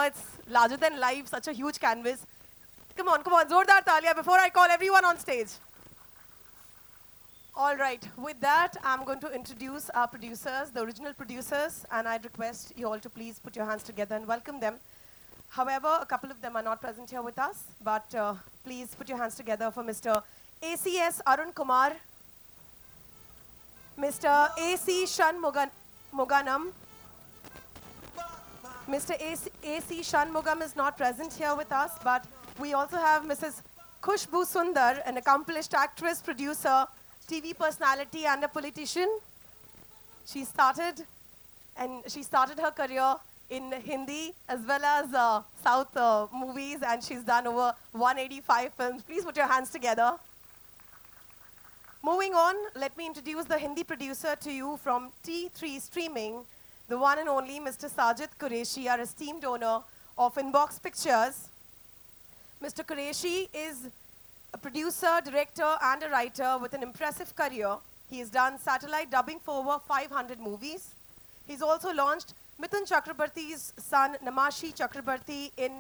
it's larger than life, such a huge canvas. Come on, zordar talia before I call everyone on stage. All right, with that, I'm going to introduce our producers, the original producers, and I'd request you all to please put your hands together and welcome them. However, a couple of them are not present here with us, but please put your hands together for Mr. ACS Arun Kumar, Mr. AC Shanmuganam. Mr. AC Shanmugam is not present here with us, but we also have Mrs. Khushbu Sundar, an accomplished actress, producer, TV personality, and a politician. She started her career in Hindi as well as South movies, and she's done over 185 films. Please put your hands together. Moving on, let me introduce the Hindi producer to you from T3 Streaming, the one and only Mr. Sajid Qureshi, our esteemed owner of Inbox Pictures. Mr. Qureshi is a producer, director, and a writer with an impressive career. He has done satellite dubbing for over 500 movies. He's also launched Mithun Chakrabarti's son, Namashi Chakrabarti, in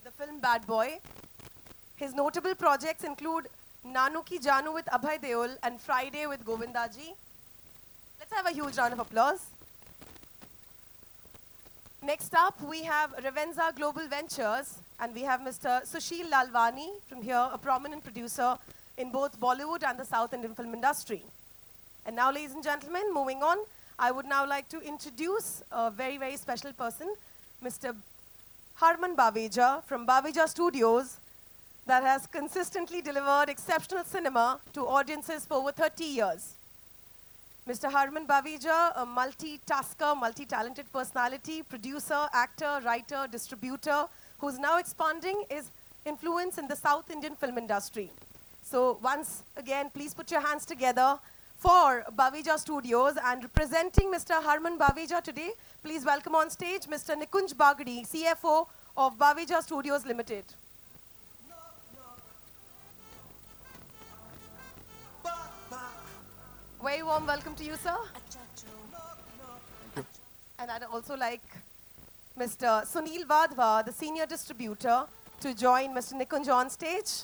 the film Bad Boy. His notable projects include Nanu Ki Janu with Abhay Deol and Friday with Govindaji. Let's have a huge round of applause. Next up, we have Ravenza Global Ventures, and we have Mr. Sushil Lalwani from here, a prominent producer in both Bollywood and the South Indian film industry. And now, ladies and gentlemen, moving on, I would now like to introduce a very, very special person, Mr. Harman Baweja from Baweja Studios, that has consistently delivered exceptional cinema to audiences for over 30 years. Mr. Harman Baweja, a multi-tasker, multi-talented personality, producer, actor, writer, distributor, who's now expanding his influence in the South Indian film industry. So once again, please put your hands together for Baweja Studios, and representing Mr. Harman Baweja today, please welcome on stage Mr. Nikunj Bagdi, CFO of Baweja Studios Limited. Very warm welcome to you, sir. And I'd also like Mr. Sunil Vadva, the senior distributor, to join Mr. Nikunj on stage.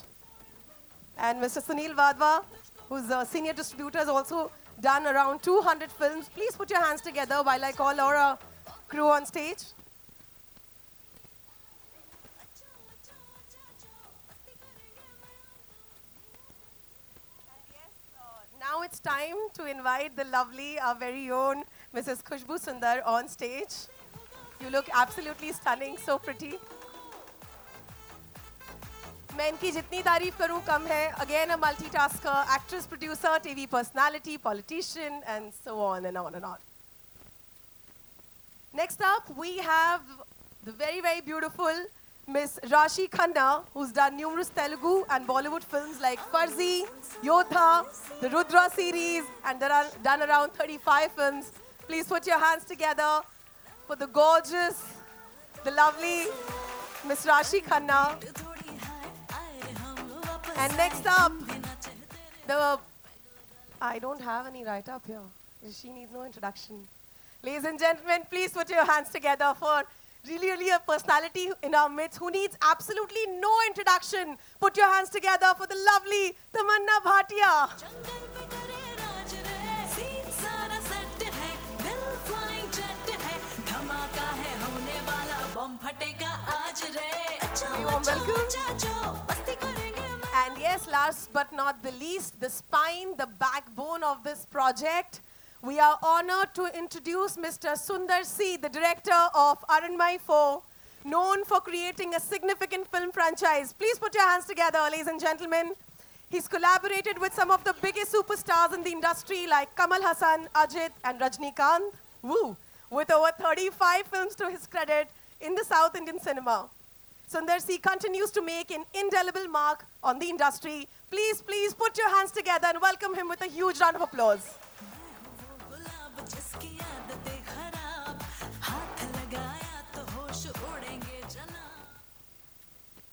And Mr. Sunil Vadva, who's a senior distributor, has also done around 200 films. Please put your hands together while I call our crew on stage. Now it's time to invite the lovely, our very own Mrs. Khushbu Sundar on stage. You look absolutely stunning, so pretty. मैं इनकी जितनी तारीफ करूं कम है. Again, a multitasker, actress, producer, TV personality, politician, and so on and on and on. Next up, we have the very, very beautiful Miss Rashi Khanna, who's done numerous Telugu and Bollywood films like Farzi, Yodha, the Rudra series, and done around 35 films. Please put your hands together for the gorgeous, the lovely Miss Rashi Khanna. And next up, I don't have any write-up here. She needs no introduction. Ladies and gentlemen, please put your hands together for really a personality in our midst who needs absolutely no introduction. Put your hands together for the lovely Tamanna Bhatia. Welcome. And yes, last but not the least, the spine, the backbone of this project. We are honored to introduce Mr. Sundar C, the director of Aranmai 4, known for creating a significant film franchise. Please put your hands together, ladies and gentlemen. He's collaborated with some of the biggest superstars in the industry like Kamal Hassan, Ajit, and Rajnikant. Woo! With over 35 films to his credit in the South Indian cinema. Sundar C continues to make an indelible mark on the industry. Please, please put your hands together and welcome him with a huge round of applause.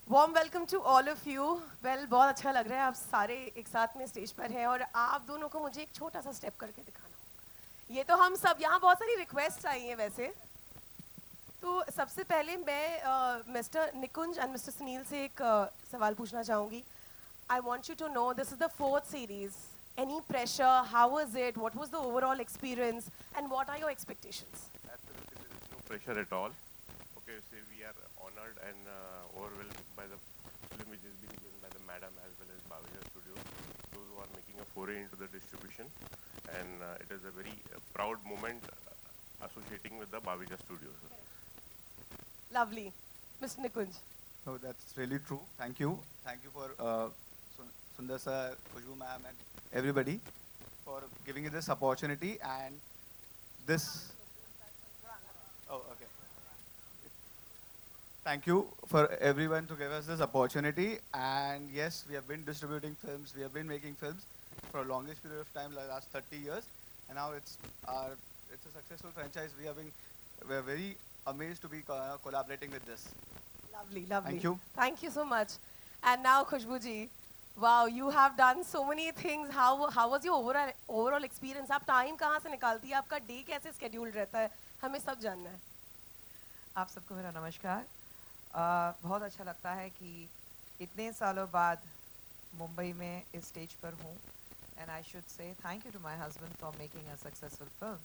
Warm welcome to all of you. Well, बहुत अच्छा लग रहा है आप सारे एक साथ में स्टेज पर हैं और आप दोनों को मुझे एक छोटा सा स्टेप करके दिखाना होगा. ये तो हम सब यहाँ बहुत सारी रिक्वेस्ट आई हैं वैसे. तो सबसे पहले मैं mister Nikunj and mister Sunil से एक सवाल पूछना चाहूँगी. I want you to know this is the fourth series. Any pressure? How was it? What was the overall experience? And what are your expectations? Absolutely, there is no pressure at all. Okay, so we are honored and overwhelmed by the film which is being given by the Madam as well as Bhavija Studios, those who are making a foray into the distribution. And it is a very proud moment associating with the Bhavija Studios. Lovely. Mr. Nikunj. No, that's really true. Thank you. Thank you for Sundar sir, Khushbu ma'am, and everybody for giving me this opportunity and this. Oh, okay. Thank you for everyone to give us this opportunity. And yes, we have been distributing films. We have been making films for a longest period of time, like last 30 years. And now it's a successful franchise. We're very amazed to be collaborating with this. Lovely, lovely. Thank you. Thank you so much. And now, Khushbu ji, wow, you have done so many things. How was your overall experience? आप time कहाँ से निकालती है? आपका day कैसे scheduled रहता है? हमें सब जानना है. आप सबको मेरा नमस्कार. बहुत अच्छा लगता है कि इतने सालों बाद मुंबई में इस स्टेज पर हूँ. And I should say thank you to my husband for making a successful film.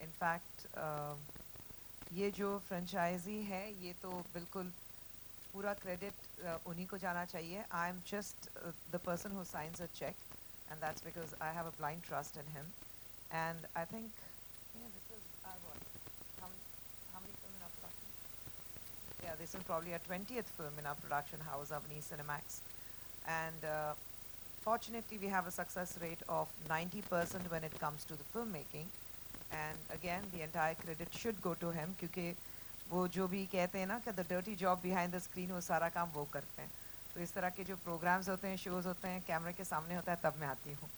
In fact, ये जो फ्रेंचाइजी है ये तो बिल्कुल पूरा क्रेडिट उन्हीं को जाना चाहिए. I am just the person who signs a check, and that's because I have a blind trust in him. And I think, yeah, this is our what? How many film in our production? Yeah, this is probably our 20th film in our production house, Avni Cinemax. And fortunately, we have a success rate of 90% when it comes to the filmmaking. And again, the entire credit should go to him, क्योंकि वो जो भी कहते हैं ना कि the dirty job behind the screen, वो सारा काम वो करते हैं. तो इस तरह के जो programs होते हैं, shows होते हैं, कैमरे के सामने होता है, तब मैं आती हूँ.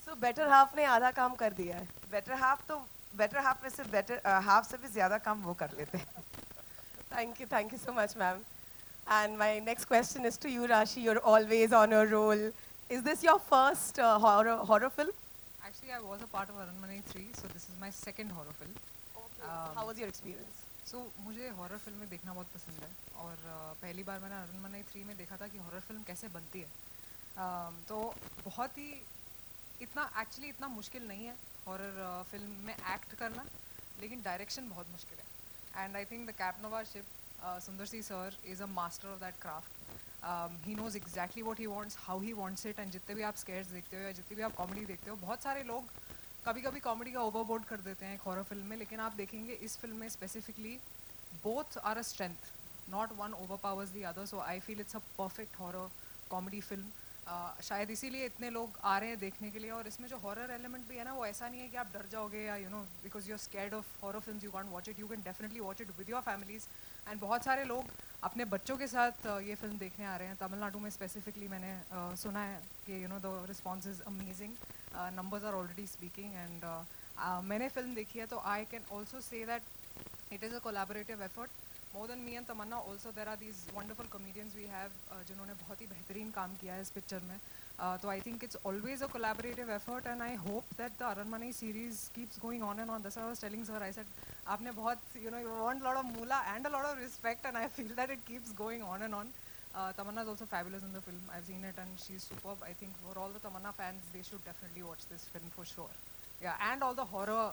So better half ने आधा काम कर दिया है. Better half में से better half से भी ज़्यादा काम वो कर लेते हैं. Thank you so much, ma'am. And my next question is to you, Rashi. You're always on a roll. Is this your first horror film? Actually, I was a part of Aranmane 3, so this is my second horror film. How was your experience? So मुझे horror फिल्में देखना बहुत पसंद है और पहली बार मैंने अरनमने 3 में देखा था कि हॉरर फिल्म कैसे बनती है. तो बहुत ही इतना मुश्किल नहीं है हॉरर फिल्म में एक्ट करना, लेकिन डायरेक्शन बहुत मुश्किल है. And I think the captain ship Sundar C sir is a master of that craft. He knows exactly what he wants, how he wants it. And जितने भी आप स्केयर्स देखते हो या जितने भी आप कॉमेडी देखते हो, बहुत सारे लोग कभी कभी कॉमेडी का ओवरबोर्ड कर देते हैं एक हॉरर फिल्म में, लेकिन आप देखेंगे इस फिल्म में specifically both are a strength, not one over powers the other. So I feel it's a perfect horror comedy film. शायद इसीलिए इतने लोग आ रहे हैं देखने के लिए. और इसमें जो हॉरर एलिमेंट भी है ना, वो ऐसा नहीं है कि आप डर जाओगे या because you are scared of horror films, you can't watch it. You can definitely watch it with your families. And बहुत सारे लोग अपने बच्चों के साथ ये फिल्म देखने आ रहे हैं. तमिलनाडु में स्पेसिफिकली मैंने सुना है कि the response is amazing. Numbers are already speaking. And मैंने फिल्म देखी है, तो I can also say that it is a collaborative effort. More than me and Tamannaah also there are these wonderful comedians we have जिन्होंने बहुत ही बेहतरीन काम किया है इस पिक्चर में. तो I think it's always a collaborative effort. And I hope that the Aranmanai series keeps going on and on. That's why I was telling sir, I said आपने बहुत you want lot of moolah and a lot of respect, and I feel that it keeps going on and on. Tamanna is also fabulous in the film. I've seen it and she's superb. I think for all the Tamanna fans, they should definitely watch this film for sure. Yeah, and all the horror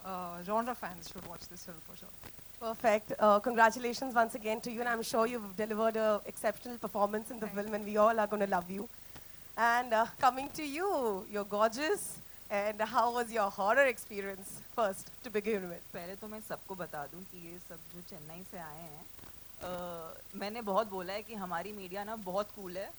genre fans should watch this film for sure. Perfect. Congratulations once again to you, and I'm sure you've delivered an exceptional performance in the film, and we all are going to love you. And coming to you, you're gorgeous. And how was your horror experience first to begin with? पहले तो मैं सबको बता दूं कि ये सब जो चेन्नई से आए हैं, मैंने बहुत बोला है कि हमारी मीडिया ना बहुत कूल है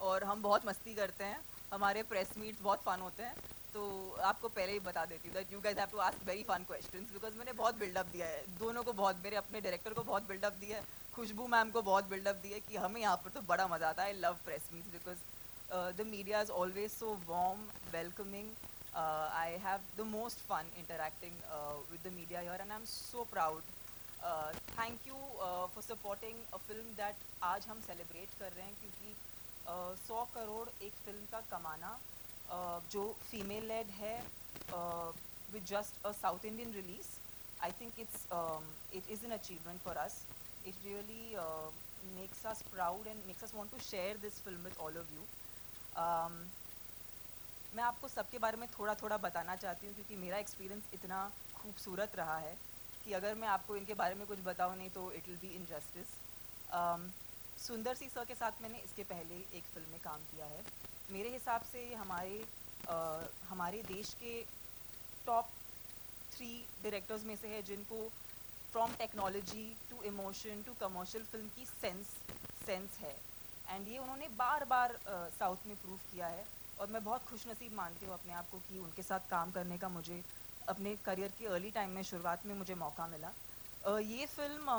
और हम बहुत मस्ती करते हैं. हमारे प्रेस मीट्स बहुत फ़न होते हैं. तो आपको पहले ही बता देती हूँ that you guys have to ask very fun questions, because मैंने बहुत बिल्डअप दिया है दोनों को. बहुत मेरे अपने डायरेक्टर को बहुत बिल्डअप दिया है, खुशबू मैम को बहुत बिल्डअप दिया है कि हमें यहाँ पर तो बड़ा मज़ा आता है. I love press meets because the media is always so warm, welcoming. I have the most fun interacting with the media here, and I'm so proud. Thank you for supporting a film that आज हम celebrate कर रहे हैं, क्योंकि 100 करोड़ एक film का कमाना जो फीमेल लेड है with just a South Indian release I think it is an achievement for us. It really makes us proud and makes us want to share this film with all of you. Um, मैं आपको सबके बारे में थोड़ा थोड़ा बताना चाहती हूँ क्योंकि मेरा एक्सपीरियंस इतना खूबसूरत रहा है कि अगर मैं आपको इनके बारे में कुछ बताऊँ नहीं तो इट विल बी इनजस्टिस. सुंदर सी सर के साथ मैंने इसके पहले एक फ़िल्म में काम किया है. मेरे हिसाब से ये हमारे देश के टॉप 3 डायरेक्टर्स में से है जिनको from technology to emotion to commercial film की सेंस है. एंड ये उन्होंने बार बार साउथ में प्रूव किया है और मैं बहुत खुशनसीब मानती हूँ अपने आप को कि उनके साथ काम करने का मुझे अपने करियर के अर्ली टाइम में शुरुआत में मुझे मौका मिला. ये फ़िल्म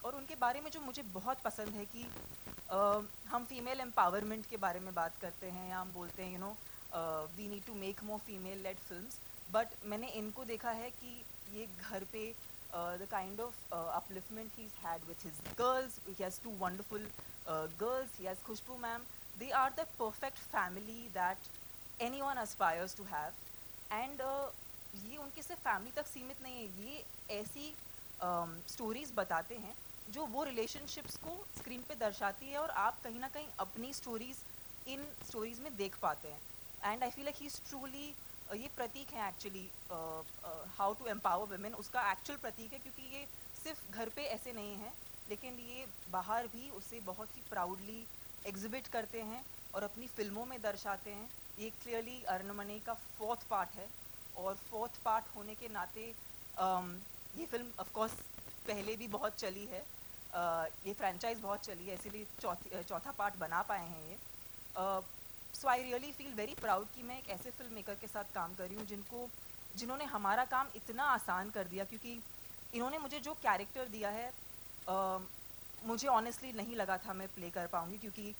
और उनके बारे में जो मुझे बहुत पसंद है कि हम फीमेल एम्पावरमेंट के बारे में बात करते हैं या हम बोलते हैं we need to make more female led films. But मैंने इनको देखा है कि ये घर पे the kind of upliftment he's had with his girls. He has 2 wonderful girls. He has Khushbu ma'am. They are the perfect family that anyone aspires to have. And ये उनके सिर्फ फैमिली तक सीमित नहीं है. ये ऐसी स्टोरीज़ बताते हैं जो वो रिलेशनशिप्स को स्क्रीन पे दर्शाती है और आप कहीं ना कहीं अपनी स्टोरीज़ इन स्टोरीज़ में देख पाते हैं. And I feel like he is truly ये प्रतीक है actually how to empower women. उसका एक्चुअल प्रतीक है क्योंकि ये सिर्फ घर पे ऐसे नहीं है लेकिन ये बाहर भी उसे बहुत ही प्राउडली एग्जिबिट करते हैं और अपनी फिल्मों में दर्शाते हैं. ये क्लियरली अरुणमणि का 4th पार्ट है और 4th पार्ट होने के नाते ये फिल्म ऑफ कोर्स पहले भी बहुत चली है. ये फ्रेंचाइज बहुत चली है इसीलिए चौथा पार्ट बना पाए हैं ये. So I really feel very proud कि मैं एक ऐसे फिल्म मेकर के साथ काम कर रही हूँ जिन्होंने हमारा काम इतना आसान कर दिया क्योंकि इन्होंने मुझे जो कैरेक्टर दिया है मुझे ऑनेस्टली नहीं लगा था मैं प्ले कर पाऊँगी क्योंकि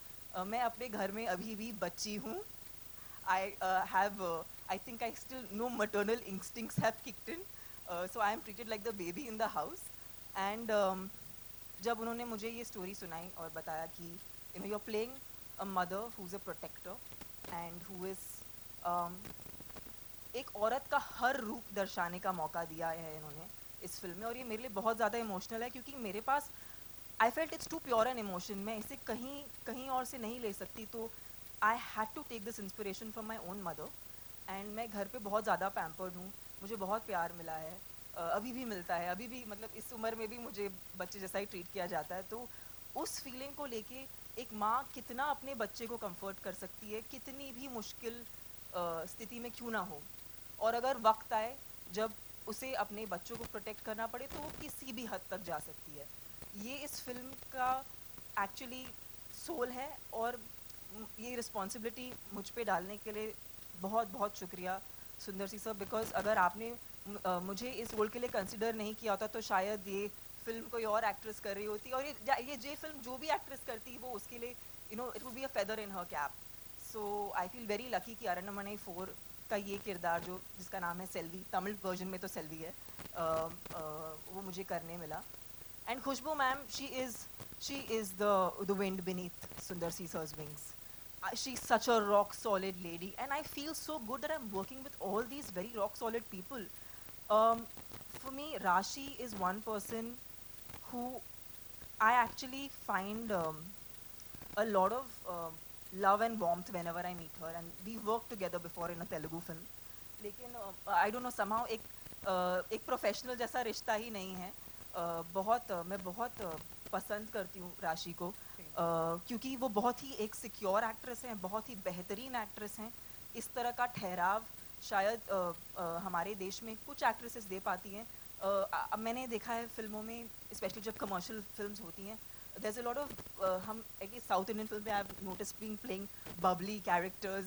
मैं अपने घर में अभी भी बच्ची हूँ. I think I still no maternal instincts have kicked in, so I am treated like the baby in the house. And जब उन्होंने मुझे ये स्टोरी सुनाई और बताया कि you're playing a mother who's a protector and who is एक औरत का हर रूप दर्शाने का मौका दिया है इन्होंने इस फिल्म में. और ये मेरे लिए बहुत ज़्यादा इमोशनल है क्योंकि मेरे पास I felt it's too pure an emotion. मैं इसे कहीं और से नहीं ले सकती. तो I had to take this inspiration from my own mother. And मैं घर पे बहुत ज़्यादा पैम्पर्ड हूँ. मुझे बहुत प्यार मिला है, अभी भी मिलता है. अभी भी मतलब इस उम्र में भी मुझे बच्चे जैसा ही ट्रीट किया जाता है. तो उस फीलिंग को लेके एक माँ कितना अपने बच्चे को कंफर्ट कर सकती है कितनी भी मुश्किल स्थिति में क्यों ना हो. और अगर वक्त आए जब उसे अपने बच्चों को प्रोटेक्ट करना पड़े तो वो किसी भी हद तक जा सकती है. ये इस फिल्म का एक्चुअली सोल है और ये रिस्पॉन्सिबिलिटी मुझ पे डालने के लिए बहुत बहुत शुक्रिया सुंदर सी सर. बिकॉज अगर आपने मुझे इस रोल के लिए कंसिडर नहीं किया होता तो शायद ये फिल्म कोई और एक्ट्रेस कर रही होती और ये फिल्म जो भी एक्ट्रेस करती वो उसके लिए it would be a feather in her cap. So I feel very lucky कि अरुणमणि 4 का ये किरदार जिसका नाम है सेल्वी, तमिल वर्जन में तो सेल्वी है, वो मुझे करने मिला. And Khushbu ma'am she is the wind beneath Sundar C sir's wings. She's such a rock solid lady and I feel so good that I'm working with all these very rock solid people. For me, Rashi is one person who I actually find a lot of love and warmth whenever I meet her, and we worked together before in a Telugu film. लेकिन I don't know somehow एक professional जैसा रिश्ता ही नहीं है. मैं बहुत पसंद करती हूँ राशि को क्योंकि वो बहुत ही एक सिक्योर एक्ट्रेस हैं, बहुत ही बेहतरीन एक्ट्रेस हैं. इस तरह का ठहराव शायद हमारे देश में कुछ एक्ट्रेसेस दे पाती हैं. मैंने देखा है फिल्मों में स्पेशली जब कमर्शियल फिल्म्स होती हैं there's a lot of हम साउथ इंडियन फिल्म में I've noticed being playing bubbly characters,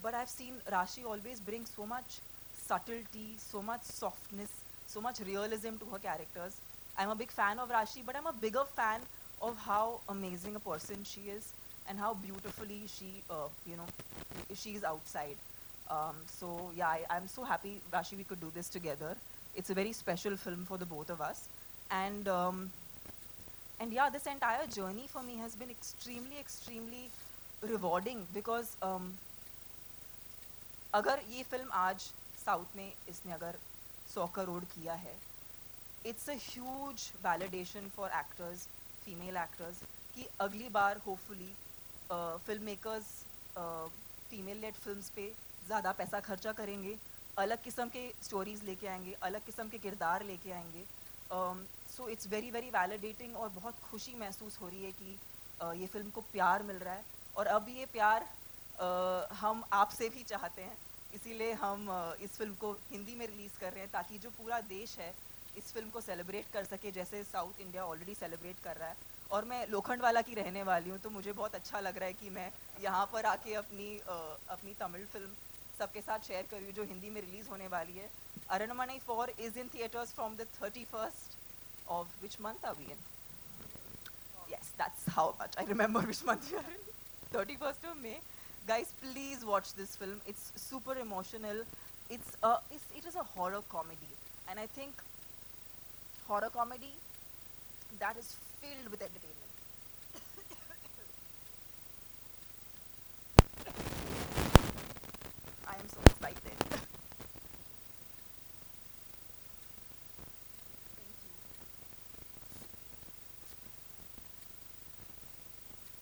but I've seen Rashi always bring so much subtlety, so much softness, so much realism to her characters. I'm a big fan of Rashi, but I'm a bigger fan of how amazing a person she is and how beautifully she is outside. So yeah, I'm so happy Rashi we could do this together. It's a very special film for the both of us, and yeah, this entire journey for me has been extremely rewarding because अगर ये film आज south में इसने अगर 100 करोड़ किया है it's a huge validation for actors, female actors, कि अगली बार hopefully filmmakers female led films पे ज़्यादा पैसा खर्चा करेंगे, अलग किस्म के stories लेके आएंगे, अलग किस्म के किरदार लेके आएंगे. So it's very very validating और बहुत खुशी महसूस हो रही है कि ये फिल्म को प्यार मिल रहा है और अब ये प्यार हम आपसे भी चाहते हैं, इसीलिए हम इस फिल्म को हिंदी में रिलीज़ कर रहे हैं ताकि जो पूरा देश है इस फिल्म को सेलिब्रेट कर सके जैसे साउथ इंडिया ऑलरेडी सेलिब्रेट कर रहा है. और मैं लोखंडवाला की रहने वाली हूँ तो मुझे बहुत अच्छा लग रहा है कि मैं यहाँ पर आके अपनी तमिल फिल्म सबके साथ शेयर कर रही हूँ जो हिंदी में रिलीज़ होने वाली है. अरणमणि 4 is in theaters from the 31st of which month are we in? Yes, that's how much I remember which month we are in. 31st of May. Guys, please watch this film. It's super emotional. It is a horror comedy, and I think horror comedy that is filled with entertainment. I am so excited.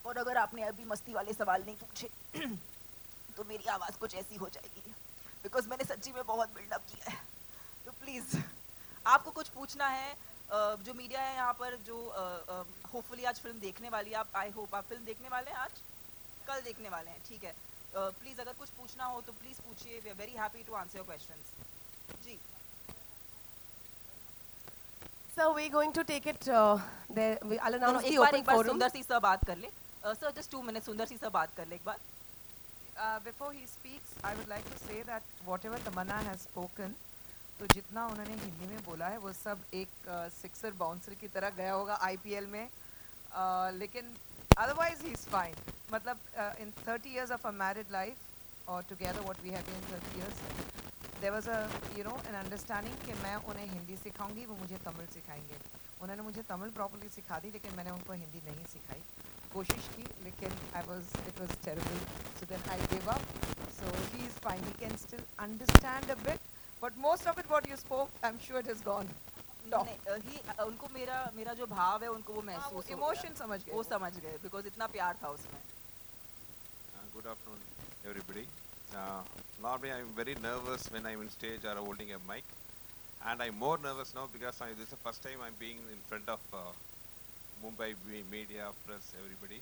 और अगर आपने अभी मस्ती वाले सवाल नहीं पूछे तो मेरी आवाज़ कुछ ऐसी हो जाएगी बिकॉज मैंने सच्ची में बहुत बिल्डअप किया है. तो प्लीज़ आपको कुछ पूछना है जो मीडिया है यहाँ पर जो होपफुली आज फिल्म देखने वाली है, आप आई होप आप फिल्म देखने वाले हैं, आज कल देखने वाले हैं, ठीक है. प्लीज़ अगर कुछ पूछना हो तो प्लीज़ पूछिए. We are very happy to answer your questions. जी. So we're going to take it there. I'll announce the एक open बार forum. सुंदर सी सर बात कर ले. सर जस्ट 2 मिनट सुंदर सी सर बात कर ले एक बार. Before he speaks, I would like to say that whatever Tamanna has spoken, तो जितना उन्होंने हिंदी में बोला है वो सब एक सिक्सर बाउंसर की तरह गया होगा IPL में. लेकिन otherwise he is fine. मतलब in 30 years of a married life or together what we have been in 30 years, there was a an understanding कि मैं उन्हें हिंदी सिखाऊंगी, वो मुझे तमिल सिखाएंगे. उन्होंने मुझे तमिल प्रॉपर्ली सिखा दी लेकिन मैंने उनको हिंदी नहीं सिखाई. कोशिश की लेकिन it was terrible. So then I gave up. So he is fine. He can still understand a bit, but most of it what you spoke, I'm sure it has gone. No. उनको मेरा जो भाव है उनको वो महसूस हो गया. इमोशन समझ गए. वो समझ गए बिकॉज इतना प्यार था उसमें. Good afternoon, everybody. Normally, I'm very nervous when I'm on stage or holding a mic, and I'm more nervous now because this is the first time I'm being in front of Mumbai media, press, everybody.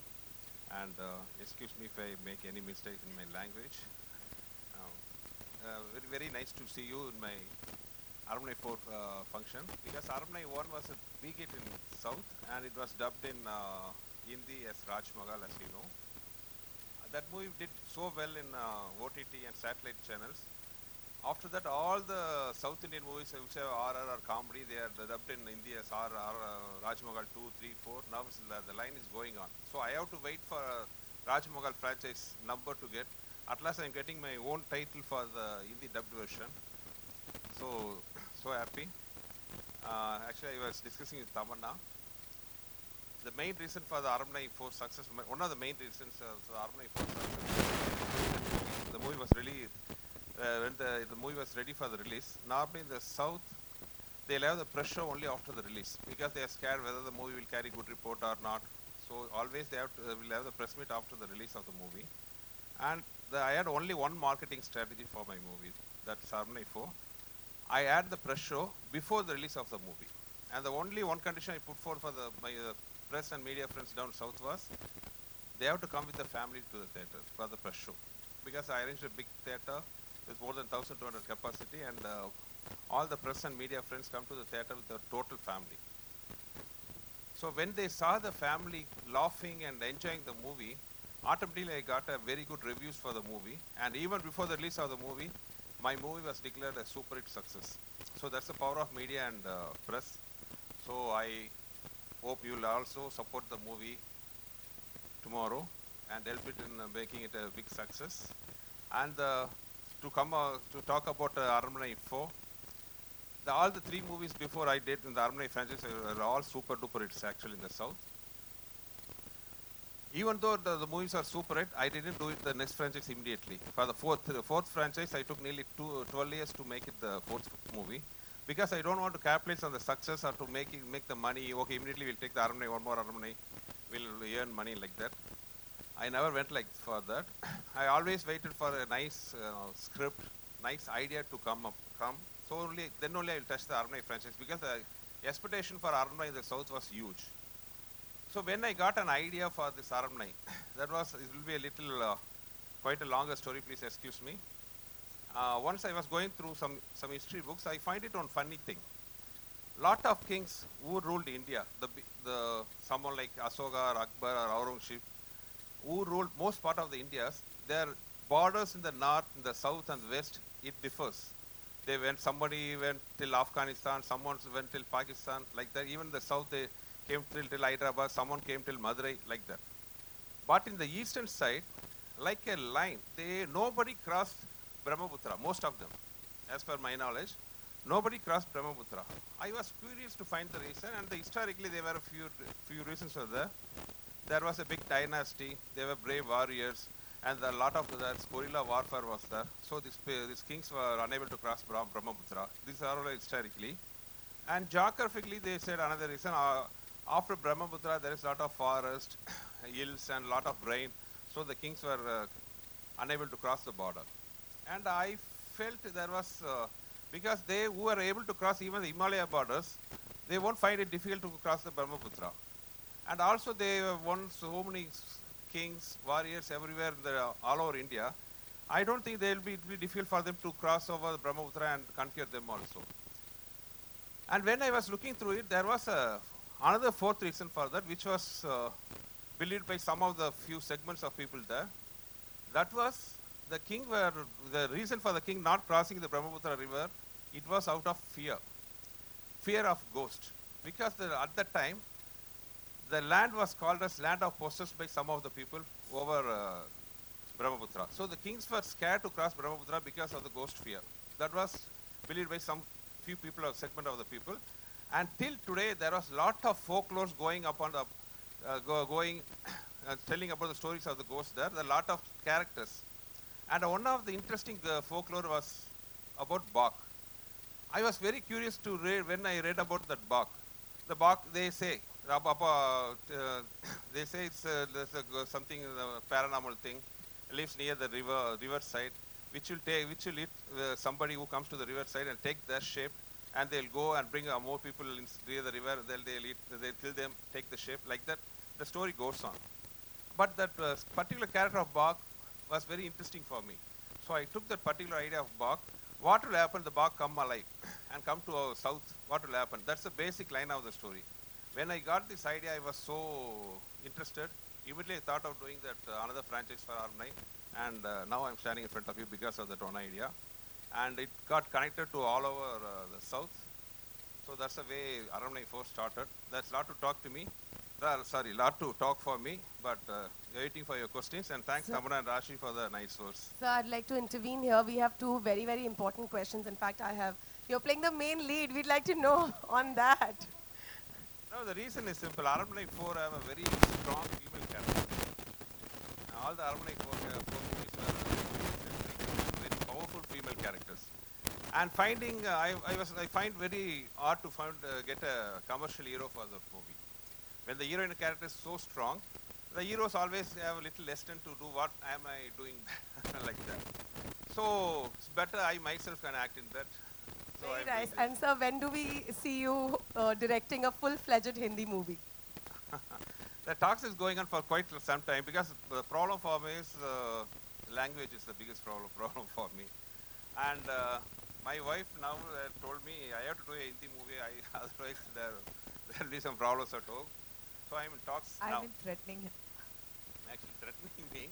And excuse me if I make any mistake in my language. Very, very nice to see you in my Aramnai 4 function, because Aramnai 1 was a big hit in South and it was dubbed in Hindi as Raj Magal, as you know. That movie did so well in OTT and satellite channels. After that, all the South Indian movies which have RR or comedy, they are dubbed in Hindi as Raj Magal 2, 3, 4. Now the line is going on. So I have to wait for Raj Magal franchise number to get. At last I'm getting my own title for the Hindi dubbed version. So happy. Actually, I was discussing with Tamanna. The main reason for the Aramnai 4 success, one of the main reasons for the Aramnai 4 success, the movie was really, when the movie was ready for the release. Normally in the South, they'll have the pressure only after the release because they are scared whether the movie will carry good report or not. So always they will have the press meet after the release of the movie. And I had only one marketing strategy for my movie, that's Aramnai 4. I had the press show before the release of the movie. And the only one condition I put forward for my press and media friends down south was they have to come with the family to the theater for the press show. Because I arranged a big theater with more than 1,200 capacity, and all the press and media friends come to the theater with their total family. So when they saw the family laughing and enjoying the movie, automatically I got a very good reviews for the movie. And even before the release of the movie, my movie was declared a super hit success. So that's the power of media and press. So I hope you will also support the movie tomorrow and help it in making it a big success. And to talk about Aramnai 4, all the 3 movies before I did in the Aramnai franchise were all super duper hits actually in the South. Even though the movies are super hit, I didn't do it the next franchise immediately. For the fourth franchise, I took nearly 12 years to make it the 4th movie. because I don't want to capitalize on the success or to make the money. Okay, immediately we'll take the Aramnai, one more Aramnai, we'll earn money like that. I never went like for that. I always waited for a nice script, nice idea to come. So then only I will touch the Aramnai franchise, because the expectation for Aramnai in the south was huge. So when I got an idea for this Aramnai, it will be a little, quite a longer story, please excuse me. Once I was going through some history books, I find it one funny thing. Lot of kings who ruled India, someone like Ashoka or Akbar or Aurangzeb, who ruled most part of the Indias, their borders in the north, in the south and west, it differs. Somebody went till Afghanistan, someone went till Pakistan, like that. Even the south, they came till Hyderabad, someone came till Madurai, like that. But in the eastern side, like a line, nobody crossed Brahmaputra, most of them, as per my knowledge. Nobody crossed Brahmaputra. I was curious to find the reason, and historically there were a few reasons for that. There was a big dynasty, there were brave warriors, and a lot of that guerrilla warfare was there. So these kings were unable to cross Brahmaputra. These are all historically. And geographically, they said another reason, after Brahmaputra there is a lot of forest, hills and a lot of rain. So the kings were unable to cross the border. And I felt there was, because they who were able to cross even the Himalaya borders, they won't find it difficult to cross the Brahmaputra. And also they won so many kings, warriors everywhere, all over India. I don't think it will be difficult for them to cross over the Brahmaputra and conquer them also. And when I was looking through it, there was another fourth reason for that, which was believed by some of the few segments of people there. That was the reason for the king not crossing the Brahmaputra river, it was out of fear of ghost. Because at that time, the land was called as land of possessed by some of the people over Brahmaputra. So the kings were scared to cross Brahmaputra because of the ghost fear. That was believed by some few people or segment of the people. And till today, there was lot of folklore going up on the, telling about the stories of the ghosts there. There are a lot of characters. And one of the interesting folklore was about Bach. I was very curious to read when I read about that Bach. The Bach, they say it's something paranormal thing, lives near the river side, which will eat somebody who comes to the river side and take their shape, and they'll go and bring more people near the river. They'll kill them, take the shape, like that. The story goes on. But that particular character of Bach was very interesting for me. So I took that particular idea of Bach. What will happen? The Bach come alive and come to our south. What will happen? That's the basic line of the story. When I got this idea, I was so interested. Immediately I thought of doing that another franchise for Aramnai, and now I'm standing in front of you because of that one idea. And it got connected to all over the south. So that's the way Aramnai 4 started. That's a lot to talk to me. Lot to talk for me, but waiting for your questions. And thanks, Tamara and Rashi, for the nice words. So I'd like to intervene here. We have two very, very important questions. In fact, you're playing the main lead. We'd like to know on that. No, the reason is simple. Aramnai 4 have a very strong female character. All the Aramnai 4 movies are very powerful female characters. And I find very hard to get a commercial hero for the movie. When the heroine character is so strong, the heroes always have a little lesson to do. What am I doing like that? So it's better I myself can act in that. So very nice. And sir, when do we see you directing a full-fledged Hindi movie? The talks is going on for quite some time, because the problem for me is language is the biggest problem for me. And my wife now told me I have to do a Hindi movie, otherwise there will be some problems at home. So I'm in talks now. I've been threatening him. Actually threatening me.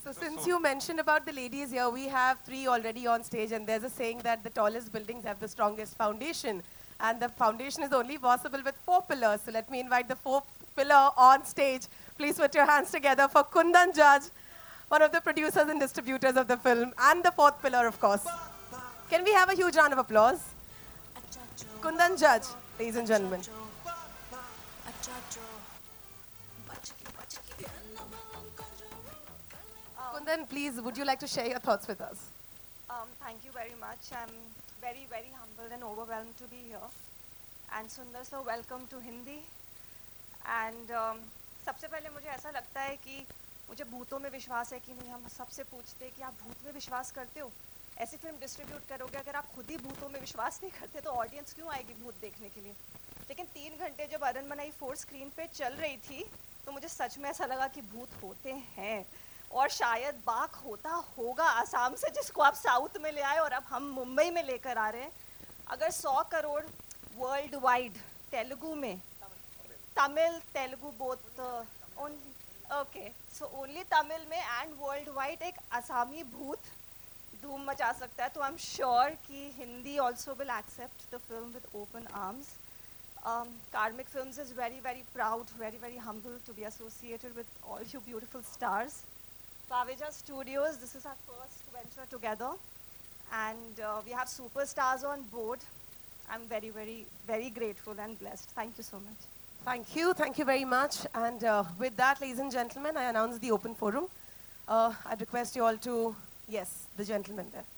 So since you mentioned about the ladies here, we have 3 already on stage, and there's a saying that the tallest buildings have the strongest foundation. And the foundation is only possible with 4 pillars. So let me invite the 4th pillar on stage. Please put your hands together for Kundan Judge, one of the producers and distributors of the film, and the 4th pillar, of course. Can we have a huge round of applause? Kundan Judge, ladies and gentlemen. Kundan, please, would you like to share your thoughts with us? Thank you very much. I'm very, very humbled and overwhelmed to be here. And Sundar sir, welcome to Hindi. And सबसे पहले मुझे ऐसा लगता है कि मुझे भूतों में विश्वास है कि नहीं. हम सबसे पूछते हैं कि आप भूत में विश्वास करते हो. ऐसी फिल्म डिस्ट्रीब्यूट करोगे, अगर आप खुद ही भूतों में विश्वास नहीं करते तो ऑडियंस क्यों आएगी भूत देखने के लिए. लेकिन 3 घंटे जब अरनमनई 4 स्क्रीन पे चल रही थी तो मुझे सच में ऐसा लगा कि भूत होते हैं. और शायद बाघ होता होगा आसाम से, जिसको आप साउथ में ले आए और अब हम मुंबई में लेकर आ रहे हैं. अगर 100 करोड़ वर्ल्ड वाइड तेलुगु में, Tamil Telugu both only, okay, so only Tamil में एंड वर्ल्ड वाइड एक आसामी भूत धूम मचा सकता है, तो आई एम श्योर कि Hindi also will accept the film with open arms. Karmic Films is very, very proud, very, very humble to be associated with all you beautiful stars. Paveja Studios, this is our first venture together, and we have superstars on board. I'm very, very, very grateful and blessed. Thank you so much. Thank you very much. And with that, ladies and gentlemen, I announce the open forum. I'd request you all to, yes, the gentleman there.